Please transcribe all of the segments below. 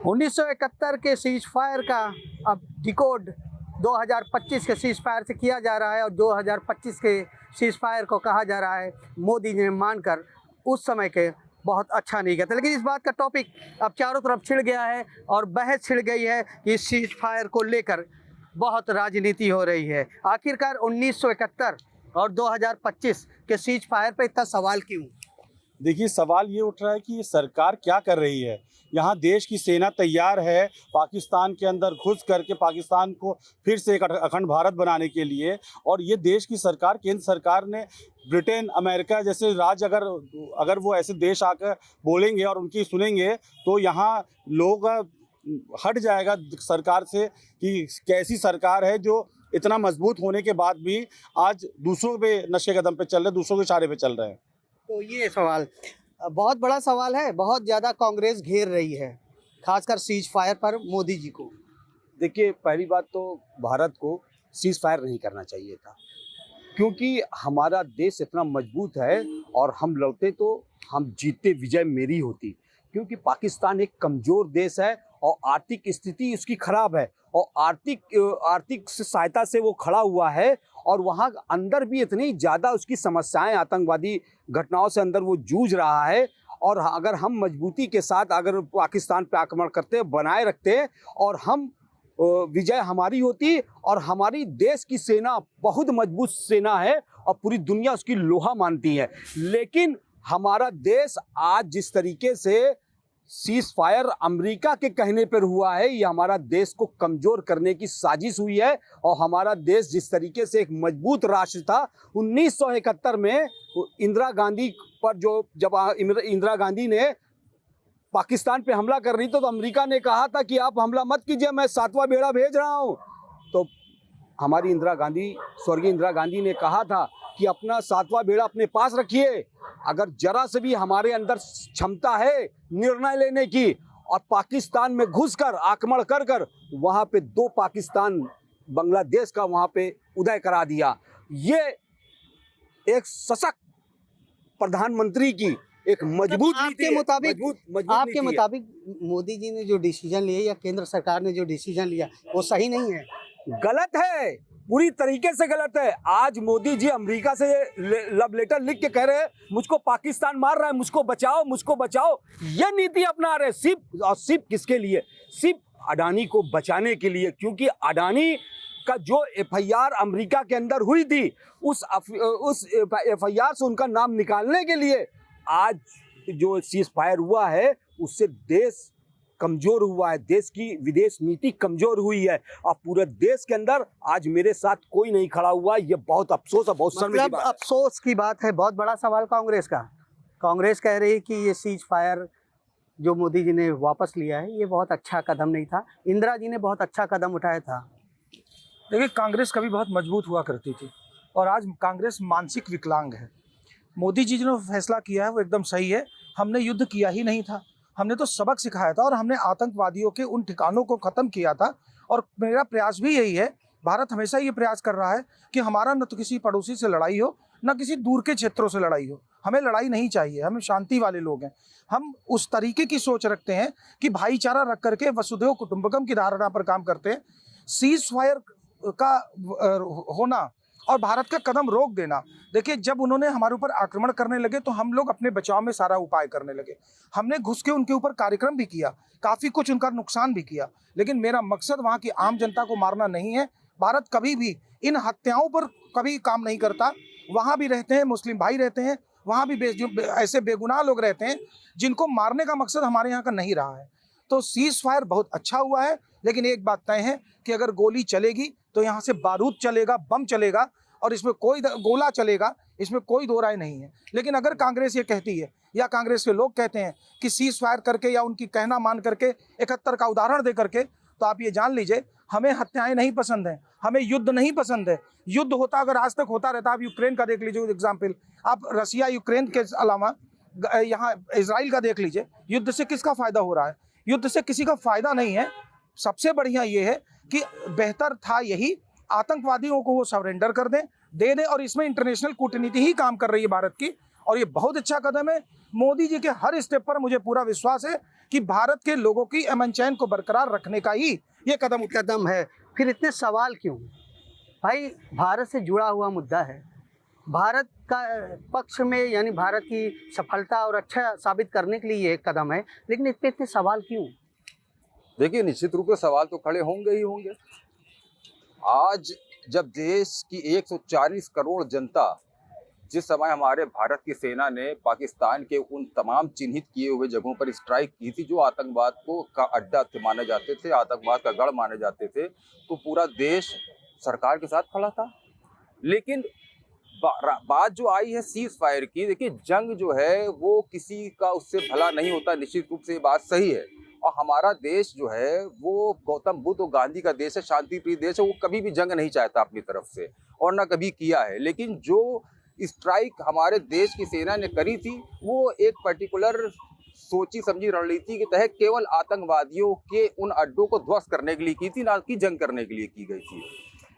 1971 के cease fire का अब डिकोड 2025 के सीज फायर से किया जा रहा है और 2025 के सीज फायर को कहा जा रहा है मोदी जी ने मानकर उस समय के बहुत अच्छा नहीं किया था। लेकिन इस बात का टॉपिक अब चारों तरफ छिड़ गया है और बहस छिड़ गई है कि इस सीज फायर को लेकर बहुत राजनीति हो रही है। आखिरकार 1971 और 2025 के सीज फायर पर इतना सवाल क्यों? देखिए, सवाल ये उठ रहा है कि सरकार क्या कर रही है। यहाँ देश की सेना तैयार है पाकिस्तान के अंदर घुस करके पाकिस्तान को फिर से एक अखंड भारत बनाने के लिए, और ये देश की सरकार, केंद्र सरकार ने ब्रिटेन, अमेरिका जैसे राज्य अगर वो ऐसे देश आकर बोलेंगे और उनकी सुनेंगे तो यहाँ लोग हट जाएगा सरकार से कि कैसी सरकार है जो इतना मजबूत होने के बाद भी आज दूसरों पे नशे कदम पे चल रहे, दूसरों के इशारे पे चल रहे हैं। तो ये सवाल बहुत बड़ा सवाल है, बहुत ज़्यादा कांग्रेस घेर रही है, खासकर सीज फायर पर मोदी जी को। देखिए, पहली बात तो भारत को सीज फायर नहीं करना चाहिए था, क्योंकि हमारा देश इतना मजबूत है और हम लड़ते तो हम जीतते, विजय मेरी होती। क्योंकि पाकिस्तान एक कमज़ोर देश है और आर्थिक स्थिति उसकी खराब है और आर्थिक सहायता से वो खड़ा हुआ है, और वहाँ अंदर भी इतनी ज़्यादा उसकी समस्याएं, आतंकवादी घटनाओं से अंदर वो जूझ रहा है। और अगर हम मजबूती के साथ अगर पाकिस्तान पे आक्रमण करते, बनाए रखते और हम विजय हमारी होती, और हमारी देश की सेना बहुत मजबूत सेना है और पूरी दुनिया उसकी लोहा मानती है। लेकिन हमारा देश आज जिस तरीके से सीज फायर अमेरिका के कहने पर हुआ है, ये हमारा देश को कमज़ोर करने की साजिश हुई है। और हमारा देश जिस तरीके से एक मजबूत राष्ट्र था 1971 में इंदिरा गांधी पर, जब इंदिरा गांधी ने पाकिस्तान पे हमला कर रही तो अमेरिका ने कहा था कि आप हमला मत कीजिए, मैं 7वां बेड़ा भेज रहा हूँ। तो हमारी इंदिरा गांधी, स्वर्गीय इंदिरा गांधी ने कहा था कि अपना 7वां बेड़ा अपने पास रखिए। अगर जरा से भी हमारे अंदर क्षमता है निर्णय लेने की, और पाकिस्तान में घुसकर आक्रमण कर वहाँ पे 2 पाकिस्तान, बांग्लादेश का वहाँ पे उदय करा दिया। ये एक सशक्त प्रधानमंत्री की एक मजबूत आपके मुताबिक मोदी जी ने जो डिसीजन लिया या केंद्र सरकार ने जो डिसीजन लिया वो सही नहीं है, गलत है, पूरी तरीके से गलत है। आज मोदी जी अमेरिका से लव लेटर लिख के कह रहे हैं मुझको पाकिस्तान मार रहा है, मुझको बचाओ, मुझको बचाओ। ये नीति अपना रहे सिर्फ किसके लिए? सिर्फ अडानी को बचाने के लिए। क्योंकि अडानी का जो एफआईआर अमेरिका के अंदर हुई थी, उस एफआईआर से उनका नाम निकालने के लिए आज जो सीज फायर हुआ है उससे देश कमजोर हुआ है, देश की विदेश नीति कमजोर हुई है। और पूरे देश के अंदर आज मेरे साथ कोई नहीं खड़ा हुआ। ये बहुत अफसोस है, बहुत शर्म की बात है। अफसोस की बात है। बहुत बड़ा सवाल कांग्रेस का। कांग्रेस कह रही है कि ये सीज फायर जो मोदी जी ने वापस लिया है ये बहुत अच्छा कदम नहीं था, इंदिरा जी ने बहुत अच्छा कदम उठाया था। देखिए, कांग्रेस कभी बहुत मजबूत हुआ करती थी और आज कांग्रेस मानसिक विकलांग है। मोदी जी ने फैसला किया है वो एकदम सही है। हमने युद्ध किया ही नहीं था, हमने तो सबक सिखाया था और हमने आतंकवादियों के उन ठिकानों को ख़त्म किया था। और मेरा प्रयास भी यही है, भारत हमेशा ये प्रयास कर रहा है कि हमारा न तो किसी पड़ोसी से लड़ाई हो, न किसी दूर के क्षेत्रों से लड़ाई हो। हमें लड़ाई नहीं चाहिए, हम शांति वाले लोग हैं। हम उस तरीके की सोच रखते हैं कि भाईचारा रख करके वसुधैव कुटुंबकम की धारणा पर काम करते हैं। सीज फायर का होना और भारत का कदम रोक देना, देखिए जब उन्होंने हमारे ऊपर आक्रमण करने लगे तो हम लोग अपने बचाव में सारा उपाय करने लगे। हमने घुस के उनके ऊपर कार्यक्रम भी किया, काफ़ी कुछ उनका नुकसान भी किया, लेकिन मेरा मकसद वहाँ की आम जनता को मारना नहीं है। भारत कभी भी इन हत्याओं पर कभी काम नहीं करता। वहाँ भी रहते हैं मुस्लिम भाई, रहते हैं वहाँ भी ऐसे बेगुनाह लोग रहते हैं जिनको मारने का मकसद हमारे यहाँ का नहीं रहा है। तो सीज फायर बहुत अच्छा हुआ है, लेकिन एक बात तय है कि अगर गोली चलेगी तो यहाँ से बारूद चलेगा, बम चलेगा और इसमें कोई गोला चलेगा, इसमें कोई दो राय नहीं है। लेकिन अगर कांग्रेस ये कहती है या कांग्रेस के लोग कहते हैं कि सीज फायर करके या उनकी कहना मान करके 71 का उदाहरण दे करके, तो आप ये जान लीजिए हमें हत्याएं नहीं पसंद हैं, हमें युद्ध नहीं पसंद है। युद्ध होता अगर आज तक होता रहता, आप यूक्रेन का देख लीजिए एग्जाम्पल, आप रसिया यूक्रेन के अलावा यहाँ इजराइल का देख लीजिए। युद्ध से किसका फ़ायदा हो रहा है? युद्ध से किसी का फ़ायदा नहीं है। सबसे बढ़िया ये है कि बेहतर था यही, आतंकवादियों को वो सरेंडर कर दें, दे दें। और इसमें इंटरनेशनल कूटनीति ही काम कर रही है भारत की, और ये बहुत अच्छा कदम है। मोदी जी के हर स्टेप पर मुझे पूरा विश्वास है कि भारत के लोगों की अमन चैन को बरकरार रखने का ही ये कदम है। फिर इतने सवाल क्यों? भाई भारत से जुड़ा हुआ मुद्दा है, भारत का पक्ष में, यानी भारत की सफलता और अच्छा साबित करने के लिए ये एक कदम है, लेकिन इस पे इतने सवाल क्यों? देखिए, निश्चित रूप से सवाल तो खड़े होंगे ही होंगे। आज जब देश की 140 करोड़ जनता, जिस समय हमारे भारत की सेना ने पाकिस्तान के उन तमाम चिन्हित किए हुए जगहों पर स्ट्राइक की थी जो आतंकवाद का अड्डा माने जाते थे, आतंकवाद का गढ़ माने जाते थे, तो पूरा देश सरकार के साथ खड़ा था। लेकिन बात जो आई है सीज फायर की, देखिए जंग जो है वो किसी का उससे भला नहीं होता, निश्चित रूप से ये बात सही है। और हमारा देश जो है वो गौतम बुद्ध और गांधी का देश है, शांति प्रिय देश है, वो कभी भी जंग नहीं चाहता अपनी तरफ से और ना कभी किया है। लेकिन जो स्ट्राइक हमारे देश की सेना ने करी थी वो एक पर्टिकुलर सोची समझी रणनीति के तहत केवल आतंकवादियों के उन अड्डों को ध्वस्त करने के लिए की थी, ना कि जंग करने के लिए की गई थी।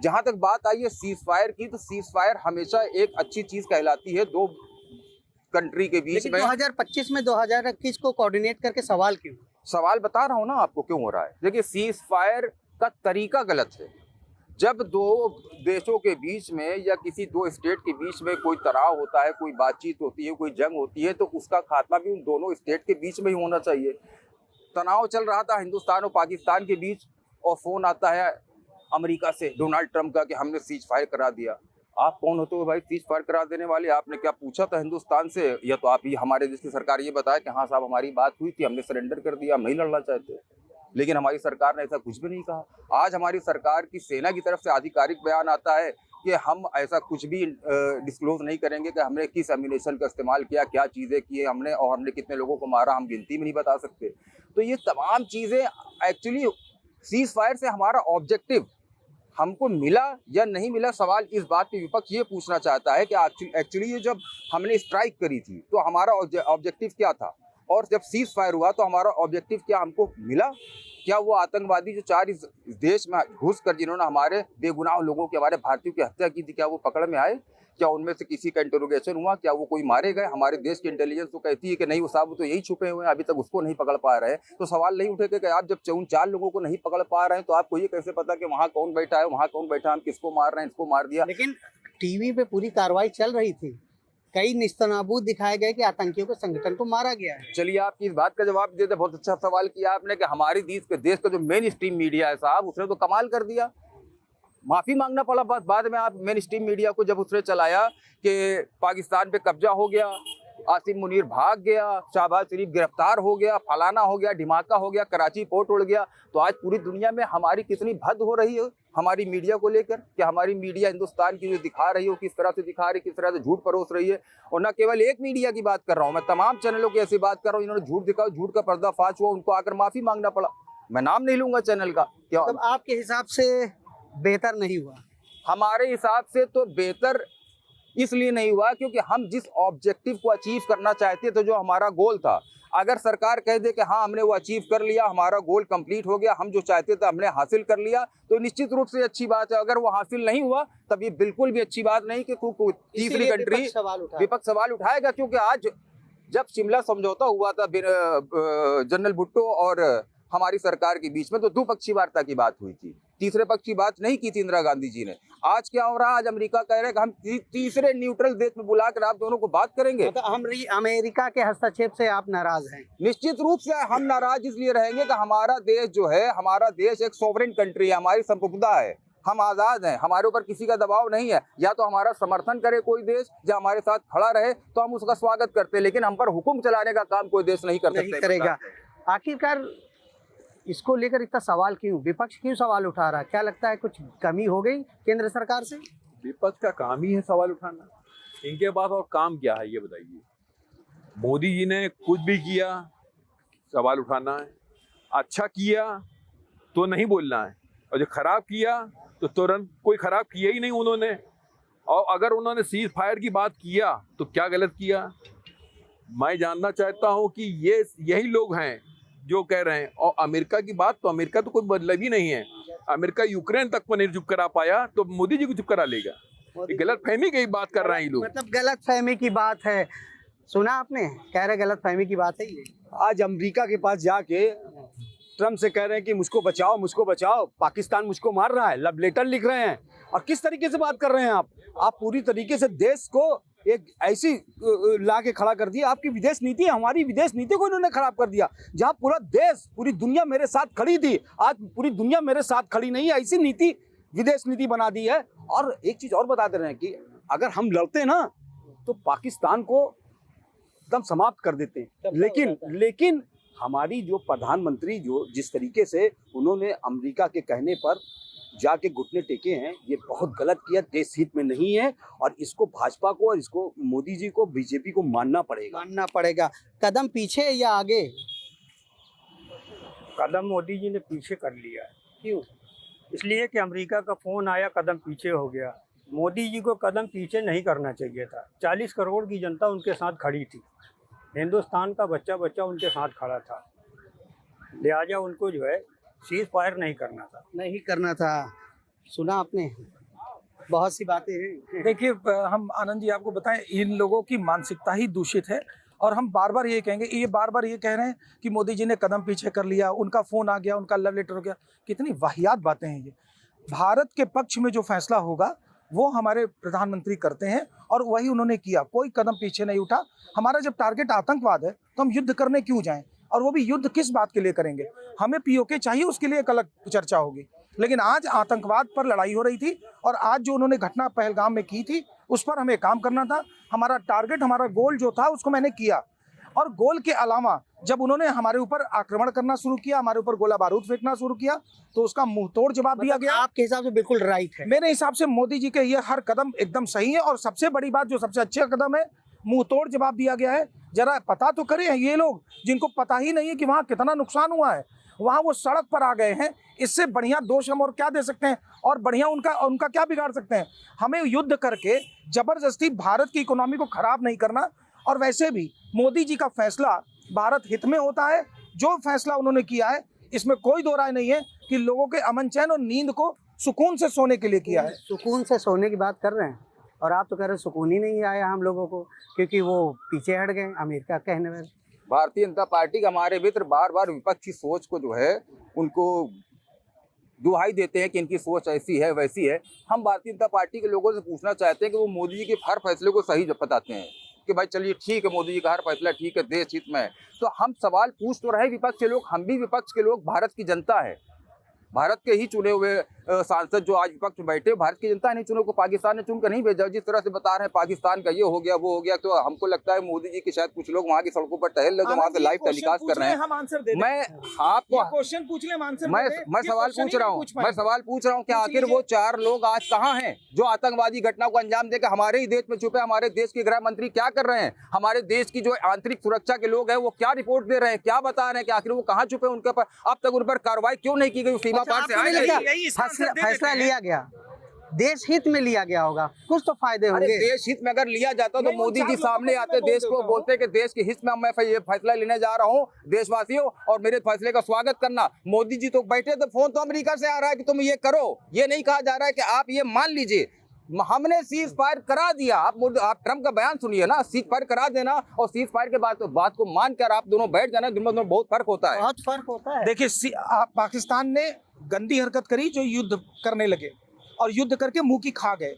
जहां तक बात आई है सीज फायर की, तो सीज फायर हमेशा एक अच्छी चीज कहलाती है दो कंट्री के बीच में। 2025 में 2021 को कोऑर्डिनेट करके सवाल क्यों? सवाल बता रहा हूं ना आपको क्यों हो रहा है। देखिए, सीज फायर का तरीका गलत है। जब दो देशों के बीच में या किसी दो स्टेट के बीच में कोई तनाव होता है, कोई बातचीत होती है, कोई जंग होती है, तो उसका खात्मा भी उन दोनों स्टेट के बीच में ही होना चाहिए। तनाव चल रहा था हिंदुस्तान और पाकिस्तान के बीच और फोन आता है अमेरिका से, डोनाल्ड ट्रंप का, कि हमने सीज फायर करा दिया। आप कौन होते हो भाई सीज फायर करा देने वाले? आपने क्या पूछा था हिंदुस्तान से? या तो आप ही हमारे देश की सरकार ये बताए कि हाँ साहब हमारी बात हुई थी, हमने सरेंडर कर दिया, हम नहीं लड़ना चाहते। लेकिन हमारी सरकार ने ऐसा कुछ भी नहीं कहा। आज हमारी सरकार की सेना की तरफ से आधिकारिक बयान आता है कि हम ऐसा कुछ भी डिस्क्लोज नहीं करेंगे कि हमने किस एम्यूनेशन का इस्तेमाल किया, क्या चीज़ें किए हमने और हमने कितने लोगों को मारा, हम गिनती में नहीं बता सकते। तो ये तमाम चीज़ें एक्चुअली सीज फायर से हमारा ऑब्जेक्टिव हमको मिला या नहीं मिला, सवाल इस बात पे विपक्ष ये पूछना चाहता है कि एक्चुअली ये जब हमने स्ट्राइक करी थी तो हमारा ऑब्जेक्टिव क्या था, और जब सीज फायर हुआ तो हमारा ऑब्जेक्टिव क्या हमको मिला? क्या वो आतंकवादी जो 4 इस देश में घुस कर जिन्होंने हमारे बेगुनाह लोगों की, हमारे भारतीयों की हत्या की थी, क्या वो पकड़ में आए? क्या उनमें से किसी का इंटरोगेशन हुआ? क्या वो कोई मारे गए? हमारे देश की इंटेलिजेंस तो कहती है कि नहीं, वो साहब तो यही छुपे हुए हैं, अभी तक उसको नहीं पकड़ पा रहे हैं। तो सवाल नहीं उठेगा कि आप जब उन 4 लोगों को नहीं पकड़ पा रहे हैं तो आपको ये कैसे पता कि वहाँ कौन बैठा है, वहाँ कौन बैठा, हम किसको मार रहे हैं, इसको मार दिया। लेकिन टीवी पे पूरी कार्रवाई चल रही थी, कई निस्तनाबूद दिखाए गए कि आतंकियों के संगठन को मारा गया है। चलिए, आपकी इस बात का जवाब देते, बहुत अच्छा सवाल किया आपने कि हमारी देश का जो मेन स्ट्रीम मीडिया है साहब, उसने तो कमाल कर दिया। माफी मांगना पड़ा बाद में आप मेन स्ट्रीम मीडिया को, जब उसने चलाया कि पाकिस्तान पे कब्जा हो गया, आसिम मुनीर भाग गया, शहबाज शरीफ गिरफ्तार हो गया, फलाना हो गया, ढिमाका हो गया, कराची पोर्ट उड़ गया। तो आज पूरी दुनिया में हमारी कितनी भद्द हो रही है हमारी मीडिया को लेकर, कि हमारी मीडिया हिंदुस्तान की जो दिखा रही हो किस तरह से दिखा रही, किस तरह से झूठ परोस रही है। और न केवल एक मीडिया की बात कर रहा हूँ, मैं तमाम चैनलों की ऐसी बात कर रहा हूँ इन्होंने झूठ दिखाया, झूठ का पर्दाफाश हुआ, उनको आकर माफी मांगना पड़ा। मैं नाम नहीं लूंगा चैनल का। क्या मतलब आपके हिसाब से बेहतर नहीं हुआ? हमारे हिसाब से तो बेहतर इसलिए नहीं हुआ क्योंकि हम जिस ऑब्जेक्टिव को अचीव करना चाहते थे, जो हमारा गोल था, अगर सरकार कह दे कि हाँ हमने वो अचीव कर लिया, हमारा गोल कंप्लीट हो गया, हम जो चाहते थे हमने हासिल कर लिया, तो निश्चित रूप से अच्छी बात है। अगर वो हासिल नहीं हुआ तब ये बिल्कुल भी अच्छी बात नहीं कि तीसरी कंट्री विपक्ष सवाल उठाएगा। क्योंकि आज जब शिमला समझौता हुआ था जनरल भुट्टो और हमारी सरकार के बीच में, तो द्विपक्षीय वार्ता की बात हुई थी, तीसरे पक्ष की बात नहीं की थी इंदिरा गांधी जी ने। आज क्या हो रहा है? आज अमेरिका कह रहे हैं कि हम तीसरे न्यूट्रल देश में बुलाकर आप दोनों को बात करेंगे। तो हम अमेरिका के हस्तक्षेप से आप नाराज हैं? निश्चित रूप से हम नाराज इसलिए रहेंगे कि हमारा देश जो है, हमारा देश एक सॉवरेन कंट्री है, हमारी संप्रभुता है, हम आजाद हैं, हमारे ऊपर किसी का दबाव नहीं है। या तो हमारा समर्थन करे कोई देश या हमारे साथ खड़ा रहे तो हम उसका स्वागत करते हैं, लेकिन हम पर हुक्म चलाने का काम कोई देश नहीं कर सकता करेगा। आखिरकार इसको लेकर इतना सवाल क्यों, विपक्ष क्यों सवाल उठा रहा है? क्या लगता है कुछ कमी हो गई केंद्र सरकार से? विपक्ष का काम ही है सवाल उठाना, इनके पास और काम क्या है ये बताइए? मोदी जी ने कुछ भी किया सवाल उठाना है, अच्छा किया तो नहीं बोलना है, और जो खराब किया तो तुरंत कोई खराब किया ही नहीं उन्होंने। और अगर उन्होंने सीज फायर की बात किया तो क्या गलत किया? मैं जानना चाहता हूँ कि ये यही लोग हैं जो कह रहे हैं। और अमेरिका की बात, तो अमेरिका तो कोई मतलब ही नहीं है। अमेरिका यूक्रेन तक को नहीं चुप करा पाया तो मोदी जी को चुप करा लेगा? गलत फहमी की बात कर रहे हैं ये लोग। मतलब गलत फहमी की बात है। सुना आपने, कह रहे गलत फहमी की बात है ये। आज अमेरिका के पास जाके ट्रम्प से कह रहे हैं कि मुझको बचाओ, पाकिस्तान मुझको मार रहा है, लव लेटर लिख रहे हैं। और किस तरीके से बात कर रहे हैं आप पूरी तरीके से देश को एक ऐसी ला के खड़ा कर दिया। आपकी विदेश नीति, हमारी विदेश नीति को इन्होंने खराब कर दिया। जहां पूरा देश, पूरी दुनिया मेरे साथ खड़ी थी, आज पूरी दुनिया मेरे साथ खड़ी नहीं है। ऐसी नीति, विदेश नीति बना दी है। और एक चीज और बता दे रहे हैं कि अगर हम लड़ते ना तो पाकिस्तान को एकदम समाप्त कर देते हैं। लेकिन हमारी जो प्रधानमंत्री जो जिस तरीके से उन्होंने अमेरिका के कहने पर जाके घुटने टेके हैं, ये बहुत गलत किया, देश हित में नहीं है। और इसको भाजपा को और इसको मोदी जी को, बीजेपी को मानना पड़ेगा। कदम पीछे या आगे? कदम मोदी जी ने पीछे कर लिया है। क्यों? इसलिए कि अमेरिका का फ़ोन आया, कदम पीछे हो गया। मोदी जी को कदम पीछे नहीं करना चाहिए था। 40 करोड़ की जनता उनके साथ खड़ी थी, हिंदुस्तान का बच्चा बच्चा उनके साथ खड़ा था। लिहाजा उनको जो है सीज फायर नहीं करना था। सुना आपने, बहुत सी बातें हैं। देखिए, हम आनंद जी आपको बताएं, इन लोगों की मानसिकता ही दूषित है। और हम बार बार ये कहेंगे, ये बार बार ये कह रहे हैं कि मोदी जी ने कदम पीछे कर लिया, उनका फ़ोन आ गया, उनका लव लेटर हो गया। कितनी वाहियात बातें हैं ये। भारत के पक्ष में जो फैसला होगा वो हमारे प्रधानमंत्री करते हैं, और वही उन्होंने किया। कोई कदम पीछे नहीं उठा। हमारा जब टारगेट आतंकवाद है तो हम युद्ध करने क्यों जाएं? और वो भी युद्ध किस बात के लिए करेंगे? हमें पीओके चाहिए, उसके लिए एक अलग चर्चा होगी। लेकिन आज आतंकवाद पर लड़ाई हो रही थी, और आज जो उन्होंने घटना पहलगाम में की थी उस पर हमें काम करना था। हमारा टारगेट, हमारा गोल जो था उसको मैंने किया। और गोल के अलावा जब उन्होंने हमारे ऊपर आक्रमण करना शुरू किया, हमारे ऊपर गोला बारूद फेंकना शुरू किया, तो उसका मुंह तोड़ जवाब दिया गया। आपके हिसाब से बिल्कुल राइट है। मेरे हिसाब से मोदी जी के ये हर कदम एकदम सही है। और सबसे बड़ी बात, जो सबसे अच्छा कदम है, मुंह तोड़ जवाब दिया गया है। जरा पता तो करें, ये लोग जिनको पता ही नहीं है कि वहाँ कितना नुकसान हुआ है, वहाँ वो सड़क पर आ गए हैं। इससे बढ़िया दोष हम और क्या दे सकते हैं? और बढ़िया उनका क्या बिगाड़ सकते हैं? हमें युद्ध करके जबरदस्ती भारत की इकोनॉमी को खराब नहीं करना। और वैसे भी मोदी जी का फैसला भारत हित में होता है। जो फैसला उन्होंने किया है, इसमें कोई दो राय नहीं है कि लोगों के अमन चैन और नींद को सुकून से सोने के लिए किया है। सुकून से सोने की बात कर रहे हैं, और आप तो कह रहे हैं सुकून ही नहीं आया हम लोगों को, क्योंकि वो पीछे हट गए अमेरिका कहने में। भारतीय जनता पार्टी के हमारे मित्र बार बार विपक्षी सोच को जो है उनको दुहाई देते हैं कि इनकी सोच ऐसी है वैसी है। हम भारतीय जनता पार्टी के लोगों से पूछना चाहते हैं कि वो मोदी जी के हर फैसले को सही बताते हैं कि भाई चलिए ठीक है, मोदी जी का हर फैसला ठीक है, देश हित में है। तो हम सवाल पूछ तो रहे विपक्ष के लोग, हम भी विपक्ष के लोग, भारत की जनता है, भारत के ही चुने हुए सांसद जो आज विपक्ष में बैठे, भारत की जनता ने चुने को, पाकिस्तान ने चुनकर नहीं भेजा। जिस तरह से बता रहे हैं पाकिस्तान का ये हो गया वो हो गया, तो हमको लगता है मोदी जी के शायद कुछ लोग वहाँ की सड़कों पर टहल रहे, वहाँ से लाइव टेलीकास्ट कर रहे हैं। मैं आपको क्वेश्चन पूछ ले, मैं सवाल पूछ रहा हूँ कि आखिर वो 4 लोग आज कहाँ हैं जो आतंकवादी घटना को अंजाम देकर हमारे ही देश में छुपे? हमारे देश के गृह मंत्री क्या कर रहे हैं? हमारे देश की जो आंतरिक सुरक्षा के लोग हैं वो क्या रिपोर्ट दे रहे हैं, क्या बता रहे हैं कि आखिर वो कहाँ छुपे? उनके पर अब तक उन पर कार्रवाई क्यों नहीं की गई? सीमा पार से आए, फैसला लिया गया, देश हित में लिया गया होगा, कुछ तो फायदे होंगे। देश हित में अगर लिया जाता तो मोदी जी सामने आते, देश को बोलते कि देश के हित में मैं ये फैसला लेने जा रहा हूँ देशवासियों, और मेरे फैसले का स्वागत करना। मोदी जी तो बैठे तो फोन तो अमेरिका से आ रहा है कि तुम ये करो, ये नहीं कहा जा रहा है कि आप ये मान लीजिए हमने सीज फायर करा दिया। आप ट्रम्प का बयान सुनिए ना, सीज फायर करा देना और सीज फायर के बाद बात को मानकर आप दोनों बैठ जाना, दोनों बहुत फर्क होता है। बहुत फर्क होता है। देखिए, पाकिस्तान ने गंदी हरकत करी जो युद्ध करने लगे, और युद्ध करके मुंह की खा गए।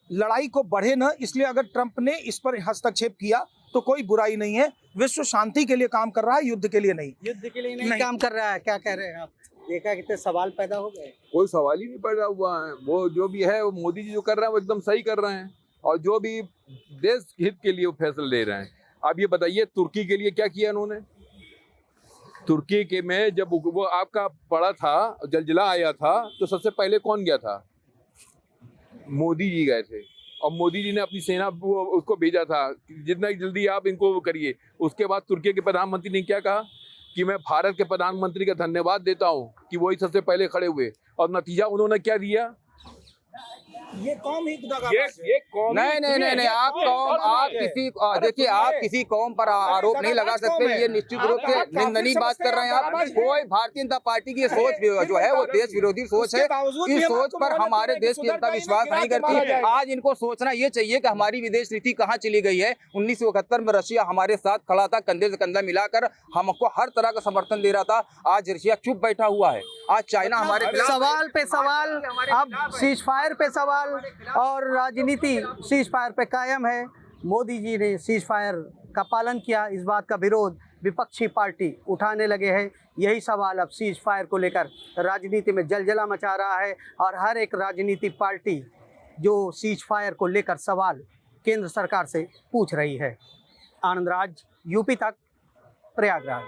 लड़ाई को बढ़े न, इसलिए अगर ट्रंप ने इस पर हस्तक्षेप किया तो कोई बुराई नहीं है। विश्व शांति के लिए काम कर रहा है, युद्ध के लिए नहीं। युद्ध के लिए नहीं काम कर रहा है। क्या कह रहे हैं आप? देखा कितने सवाल पैदा हो गए। कोई सवाल ही नहीं पैदा हुआ है। वो जो भी है वो मोदी जी जो कर रहे हैं वो एकदम सही कर रहे हैं, और जो भी देश हित के लिए वो फैसला ले रहे हैं। अब ये बताइए तुर्की के लिए क्या किया उन्होंने? तुर्की के में जब वो आपका पड़ा था, जलजिला आया था, तो सबसे पहले कौन गया था? मोदी जी गए थे, और मोदी जी ने अपनी सेना उसको भेजा था जितना जल्दी आप इनको करिए। उसके बाद तुर्की के प्रधानमंत्री ने क्या कहा कि मैं भारत के प्रधानमंत्री का धन्यवाद देता हूं कि वही सबसे पहले खड़े हुए, और नतीजा उन्होंने क्या दिया? ये कौम ही दगाबाज है। ये कौम नहीं नहीं नहीं नहीं, आप कौम, आप किसी देखिए, आप किसी कौम पर आरोप नहीं लगा सकते। ये निश्चित रूप से निंदनीय बात कर रहे हैं आप। कोई भारतीय जनता पार्टी की सोच जो है वो देश विरोधी सोच है। इस सोच पर हमारे देश की जनता विश्वास नहीं करती। आज इनको सोचना ये चाहिए कि हमारी विदेश नीति कहाँ चली गई है। 1971 में रशिया हमारे साथ खड़ा था, कंधे से कंधा मिलाकर हमको हर तरह का समर्थन दे रहा था। आज रशिया चुप बैठा हुआ है। आज चाइना हमारे खिलाफ सवाल पे सवाल, अब सीज फायर पे सवाल और राजनीति सीज फायर पे कायम है। मोदी जी ने सीज फायर का पालन किया, इस बात का विरोध विपक्षी पार्टी उठाने लगे हैं। यही सवाल अब सीज फायर को लेकर राजनीति में जलजला मचा रहा है और हर एक राजनीति पार्टी जो सीज फायर को लेकर सवाल केंद्र सरकार से पूछ रही है। आनंद राज, यूपी तक, प्रयागराज।